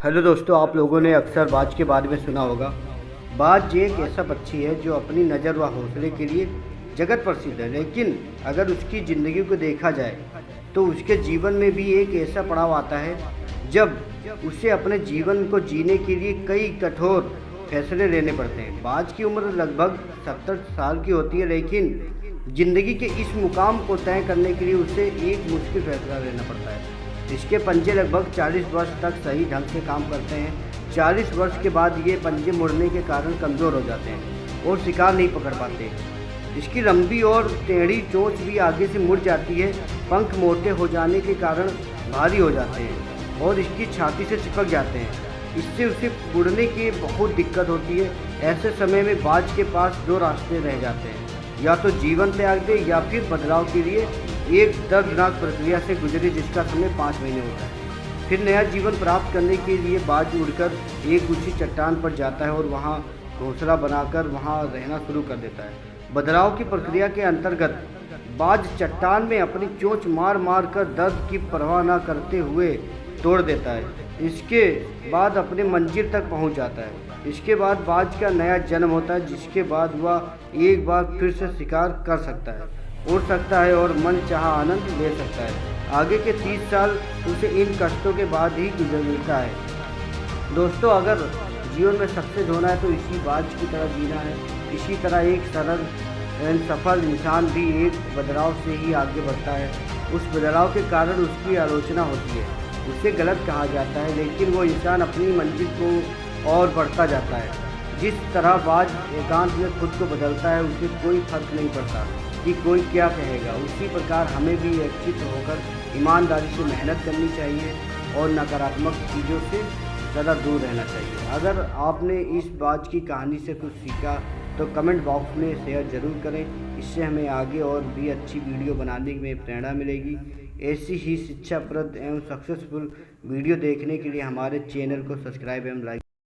Hello दोस्तों, आप लोगों ने अक्सर बाज के बारे में सुना होगा। बाज एक ऐसा पक्षी है जो अपनी नज़र व हौसले के लिए जगत प्रसिद्ध है, लेकिन अगर उसकी ज़िंदगी को देखा जाए तो उसके जीवन में भी एक ऐसा पड़ाव आता है जब उसे अपने जीवन को जीने के लिए कई कठोर फैसले लेने पड़ते हैं। बाज की उम्र लगभग 70 साल की होती है, लेकिन ज़िंदगी के इस मुकाम को तय करने के लिए उसे एक मुश्किल फैसला लेना पड़ता है। इसके पंजे लगभग 40 वर्ष तक सही ढंग से काम करते हैं। 40 वर्ष के बाद ये पंजे मुड़ने के कारण कमज़ोर हो जाते हैं और शिकार नहीं पकड़ पाते। इसकी लंबी और टेढ़ी चोंच भी आगे से मुड़ जाती है। पंख मोटे हो जाने के कारण भारी हो जाते हैं और इसकी छाती से चिपक जाते हैं। इससे उसे उड़ने की बहुत दिक्कत होती है। ऐसे समय में बाज के पास दो रास्ते रह जाते हैं, या तो जीवन त्याग दे या फिर बदलाव के लिए एक दर्दनाक प्रक्रिया से गुजरे जिसका समय 5 महीने होता है। फिर नया जीवन प्राप्त करने के लिए बाज उड़कर एक ऊंची चट्टान पर जाता है और वहां घोंसला बनाकर वहां रहना शुरू कर देता है। बदलाव की प्रक्रिया के अंतर्गत बाज चट्टान में अपनी चोंच मार मार कर दर्द की परवाह न करते हुए तोड़ देता है। इसके बाद अपने मंजिल तक पहुंच जाता है। इसके बाद बाज का नया जन्म होता है, जिसके बाद वह एक बार फिर से शिकार कर सकता है, उड़ सकता है और मन चाहा आनंद ले सकता है। आगे के 30 साल उसे इन कष्टों के बाद ही गुजरता है। दोस्तों, अगर जीवन में सक्सेस होना है तो इसी बाज की तरह जीना है। इसी तरह एक सरल एंड सफल इंसान भी एक बदलाव से ही आगे बढ़ता है। उस बदलाव के कारण उसकी आलोचना होती है, उसे गलत कहा जाता है, लेकिन वो इंसान अपनी मंजिल को और बढ़ता जाता है। जिस तरह बाज एकांत में खुद को बदलता है, उसे कोई फर्क नहीं पड़ता कि कोई क्या कहेगा। उसी प्रकार हमें भी एकचित्त होकर ईमानदारी से मेहनत करनी चाहिए और नकारात्मक चीज़ों से ज़्यादा दूर रहना चाहिए। अगर आपने इस बाज की कहानी से कुछ सीखा तो कमेंट बॉक्स में शेयर ज़रूर करें। इससे हमें आगे और भी अच्छी वीडियो बनाने में प्रेरणा मिलेगी। ऐसी ही शिक्षाप्रद एवं सक्सेसफुल वीडियो देखने के लिए हमारे चैनल को सब्सक्राइब एवं लाइक